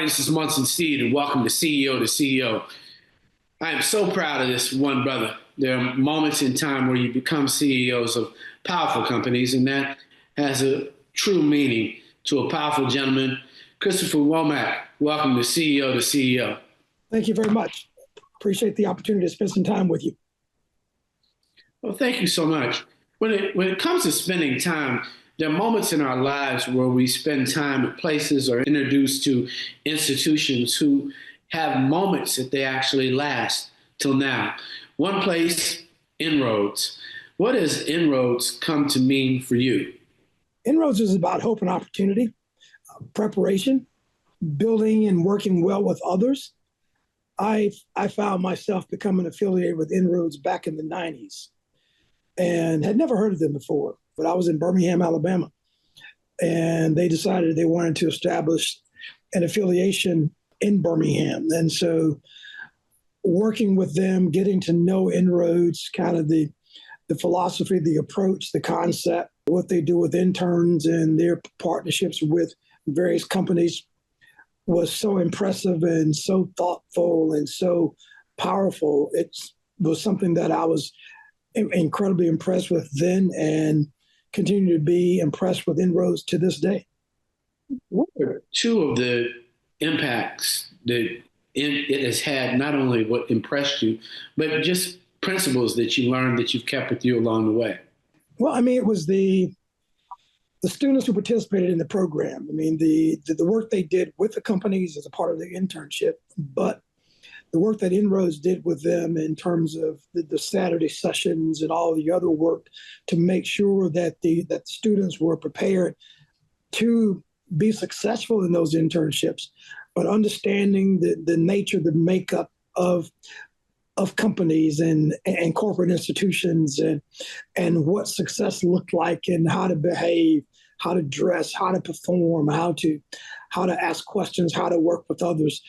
this is Munson Steed, and welcome to CEO to CEO. I am so proud of this one brother. There are moments in time where you become CEOs of powerful companies, and that has a true meaning to a powerful gentleman, Christopher Womack. Welcome to CEO to CEO. Thank you very much. Appreciate the opportunity to spend some time with you. Well, thank you so much. When it comes to spending time, there are moments in our lives where we spend time at places or introduced to institutions who have moments that they actually last till now. One place, INROADS. What has INROADS come to mean for you? INROADS is about hope and opportunity, preparation, building and working well with others. I found myself becoming affiliated with INROADS back in the 90s and had never heard of them before. But I was in Birmingham, Alabama, and they decided they wanted to establish an affiliation in Birmingham. And so working with them, getting to know INROADS, kind of the philosophy, the approach, the concept, what they do with interns and their partnerships with various companies was so impressive and so thoughtful and so powerful. It was something that I was incredibly impressed with then and continue to be impressed with INROADS to this day. What are two of the impacts that it has had, not only what impressed you, but just principles that you learned that you've kept with you along the way? Well, I mean, it was the students who participated in the program. I mean, the work they did with the companies as a part of the internship, but the work that INROADS did with them in terms of the Saturday sessions and all the other work to make sure that the students were prepared to be successful in those internships, but understanding the nature, the makeup of companies and corporate institutions and what success looked like and how to behave, how to dress, how to perform, how to ask questions, how to work with others.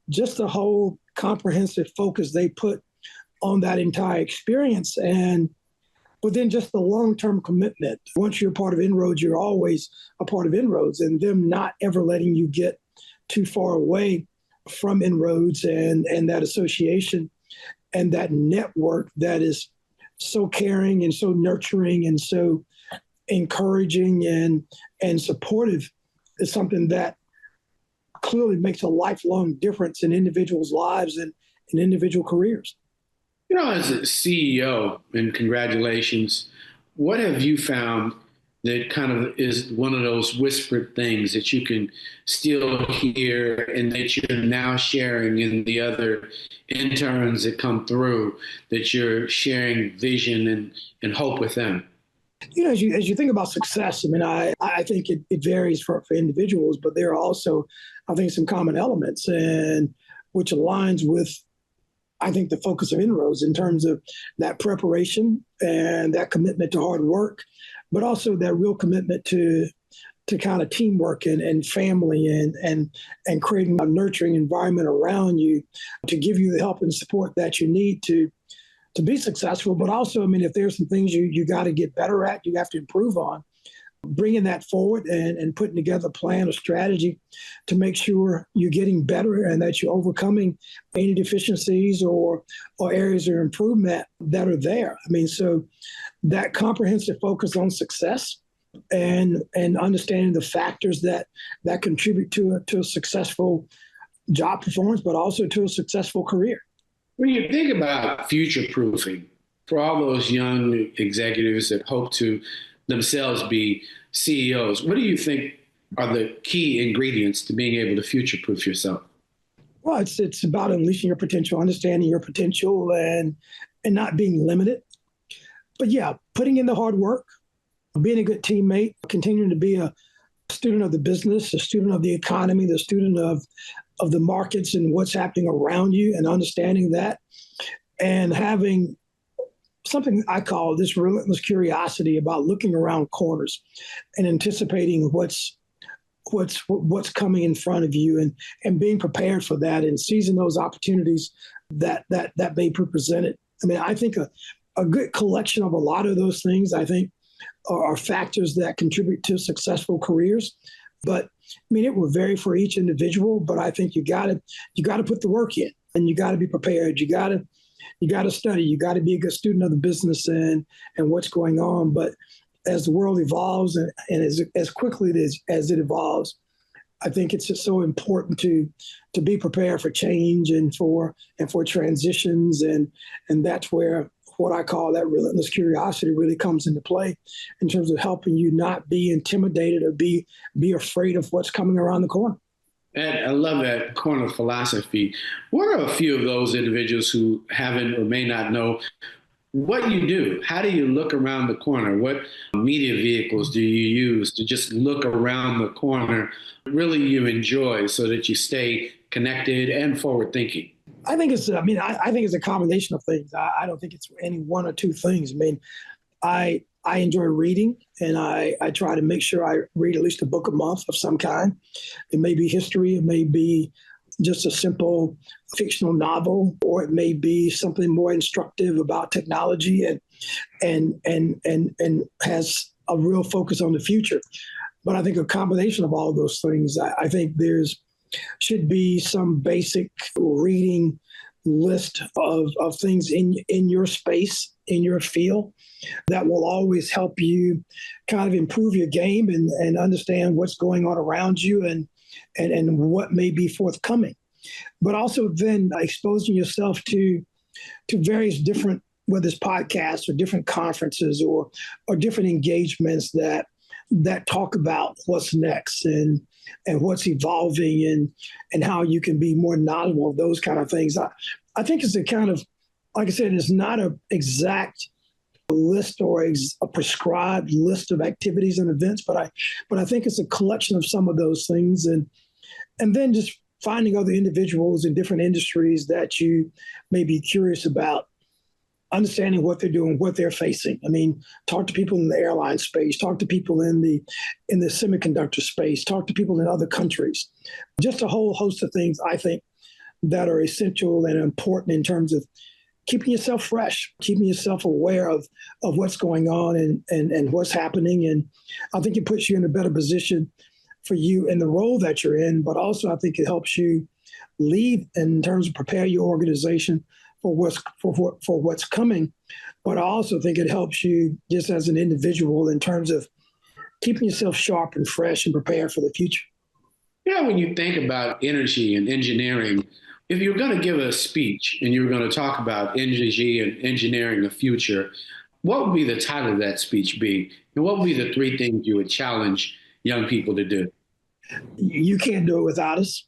Just the whole comprehensive focus they put on that entire experience. But then just the long-term commitment. Once you're a part of INROADS, you're always a part of INROADS, and them not ever letting you get too far away from INROADS and that association and that network that is so caring and so nurturing and so encouraging and supportive is something that clearly makes a lifelong difference in individuals' lives and in individual careers. You know, as a CEO, and congratulations, what have you found that kind of is one of those whispered things that you can still hear and that you're now sharing in the other interns that come through, that you're sharing vision and hope with them? You know, as you think about success, I mean, I think it varies for individuals, but there are also, I think, some common elements, and which aligns with, I think, the focus of INROADS in terms of that preparation and that commitment to hard work, but also that real commitment to kind of teamwork and family and creating a nurturing environment around you to give you the help and support that you need to be successful. But also, I mean, if there's some things you got to get better at, you have to improve on, bringing that forward and putting together a plan or strategy to make sure you're getting better and that you're overcoming any deficiencies or areas of improvement that are there. I mean, so that comprehensive focus on success and understanding the factors that contribute to a successful job performance, but also to a successful career. When you think about future proofing for all those young executives that hope to themselves be CEOs, what do you think are the key ingredients to being able to future proof yourself? Well, it's about unleashing your potential, understanding your potential and not being limited. But yeah, putting in the hard work, being a good teammate, continuing to be a student of the business, a student of the economy, the student of the markets and what's happening around you, and understanding that, and having something I call this relentless curiosity about looking around corners and anticipating what's coming in front of you and being prepared for that and seizing those opportunities that may be presented. I mean, I think a good collection of a lot of those things, I think, are factors that contribute to successful careers. But I mean, it will vary for each individual, but I think you gotta put the work in, and you gotta be prepared. You gotta study. You gotta be a good student of the business and what's going on. But as the world evolves and as quickly as it evolves, I think it's just so important to be prepared for change and for transitions, and that's where what I call that relentless curiosity really comes into play in terms of helping you not be intimidated or be afraid of what's coming around the corner. And I love that corner philosophy. What are a few of those individuals who haven't or may not know what you do? How do you look around the corner? What media vehicles do you use to just look around the corner really you enjoy so that you stay connected and forward thinking? I think it's, I think it's a combination of things. I don't think it's any one or two things. I mean, I enjoy reading, and I try to make sure I read at least a book a month of some kind. It may be history, it may be just a simple fictional novel, or it may be something more instructive about technology and has a real focus on the future. But I think a combination of all of those things, I think there's should be some basic reading list of things in your space, in your field, that will always help you kind of improve your game and understand what's going on around you and what may be forthcoming. But also then exposing yourself to various different, whether it's podcasts or different conferences or different engagements that talk about what's next and what's evolving and how you can be more knowledgeable of those kind of things. I think it's a kind of, like I said, it's not an exact list or a prescribed list of activities and events, but I think it's a collection of some of those things, and then just finding other individuals in different industries that you may be curious about, understanding what they're doing, what they're facing. I mean, talk to people in the airline space, talk to people in the semiconductor space, talk to people in other countries. Just a whole host of things, I think, that are essential and important in terms of keeping yourself fresh, keeping yourself aware of what's going on and what's happening. And I think it puts you in a better position for you in the role that you're in, but also I think it helps you lead in terms of prepare your organization for what's coming. But I also think it helps you just as an individual in terms of keeping yourself sharp and fresh and prepared for the future. You know, when you think about energy and engineering, if you're going to give a speech and you're going to talk about energy and engineering the future, what would be the title of that speech be? And what would be the three things you would challenge young people to do? You can't do it without us.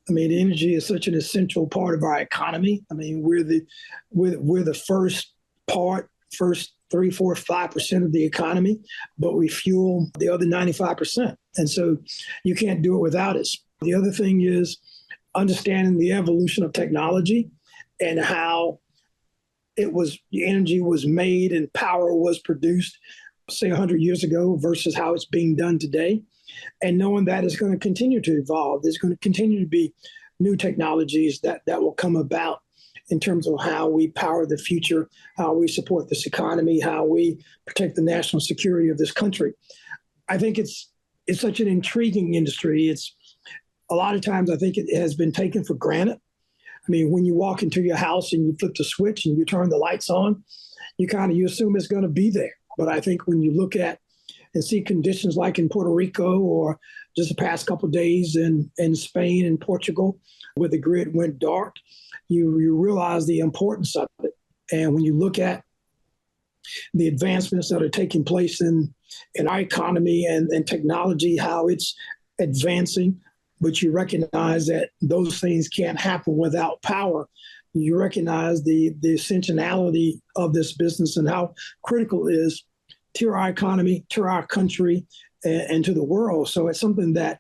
I mean, energy is such an essential part of our economy. I mean, we're the first 3, 4, 5% of the economy, but we fuel the other 95%. And so you can't do it without us. The other thing is understanding the evolution of technology and how energy was made and power was produced, say 100 years ago versus how it's being done today. And knowing that it's going to continue to evolve. There's going to continue to be new technologies that will come about in terms of how we power the future, how we support this economy, how we protect the national security of this country. I think it's such an intriguing industry. It's a lot of times I think it has been taken for granted. I mean, when you walk into your house and you flip the switch and you turn the lights on, you assume it's going to be there. But I think when you look at and see conditions like in Puerto Rico or just the past couple of days in Spain and Portugal, where the grid went dark, you realize the importance of it. And when you look at the advancements that are taking place in our economy and technology, how it's advancing, but you recognize that those things can't happen without power. You recognize the essentiality of this business and how critical it is to our economy, to our country, and to the world. So it's something that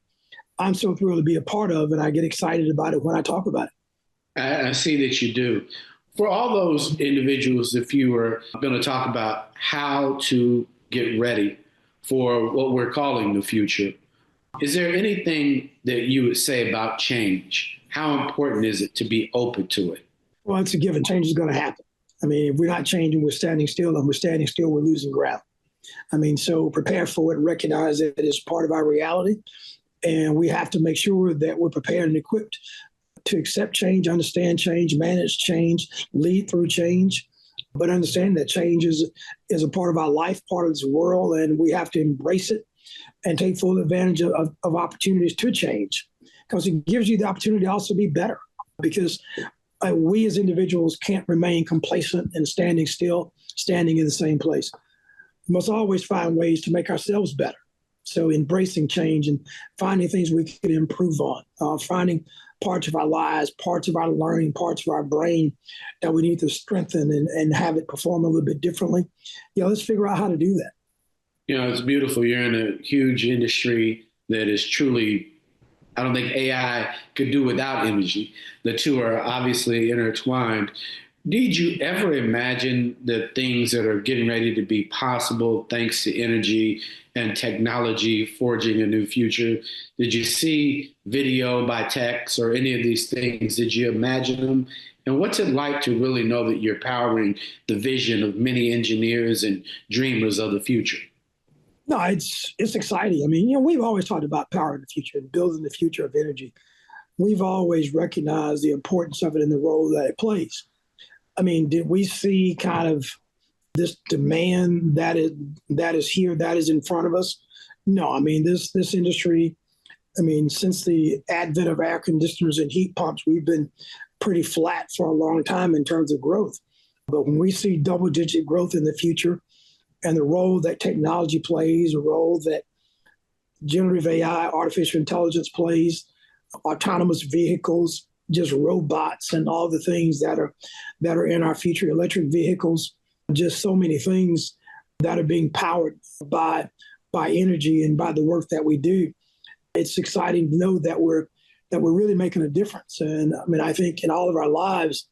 I'm so thrilled to be a part of, and I get excited about it when I talk about it. I see that you do. For all those individuals, if you were going to talk about how to get ready for what we're calling the future, is there anything that you would say about change? How important is it to be open to it? Well, it's a given. Change is going to happen. I mean, if we're not changing, we're standing still, and we're standing still, we're losing ground. I mean, so prepare for it, recognize that it is part of our reality, And we have to make sure that we're prepared and equipped to accept change, understand change, manage change, lead through change, but understand that change is a part of our life, part of this world, and we have to embrace it and take full advantage of opportunities to change, because it gives you the opportunity to also be better, because we as individuals can't remain complacent and standing still, standing in the same place. We must always find ways to make ourselves better. So embracing change and finding things we can improve on, finding parts of our lives, parts of our learning, parts of our brain that we need to strengthen and have it perform a little bit differently. Let's figure out how to do that. It's beautiful. You're in a huge industry that is truly, I don't think AI could do without energy. The two are obviously intertwined. Did you ever imagine the things that are getting ready to be possible thanks to energy and technology forging a new future? Did you see video by text or any of these things? Did you imagine them? And what's it like to really know that you're powering the vision of many engineers and dreamers of the future? No, it's exciting. I mean, we've always talked about powering the future and building the future of energy. We've always recognized the importance of it and the role that it plays. I mean, did we see kind of this demand that is here, that is in front of us? No, I mean, this industry, since the advent of air conditioners and heat pumps, we've been pretty flat for a long time in terms of growth. But when we see double-digit growth in the future and the role that technology plays, the role that generative AI, artificial intelligence plays, autonomous vehicles, just robots and all the things that are in our future, electric vehicles, just so many things that are being powered by energy and by the work that we do. It's exciting to know that we're really making a difference. And I think in all of our lives,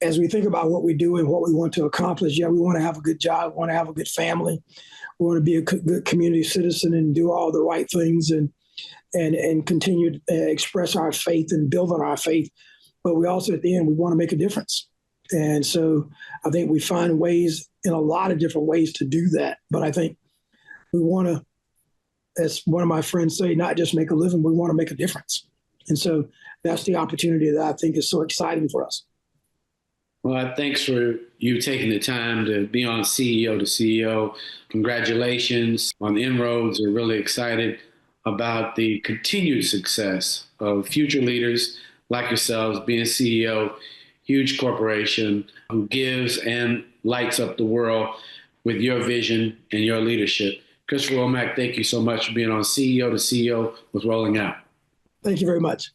as we think about what we do and what we want to accomplish, we want to have a good job, we want to have a good family, we want to be a good community citizen and do all the right things and continue to express our faith and build on our faith. But we also, at the end, we want to make a difference. And so I think we find ways in a lot of different ways to do that. But I think we want to, as one of my friends say, not just make a living, we want to make a difference. And so that's the opportunity that I think is so exciting for us. Well, thanks for you taking the time to be on CEO to CEO. Congratulations on INROADS. We're really excited about the continued success of future leaders like yourselves being CEO, huge corporation who gives and lights up the world with your vision and your leadership. Chris Womack, thank you so much for being on CEO to CEO with Rolling Out. Thank you very much.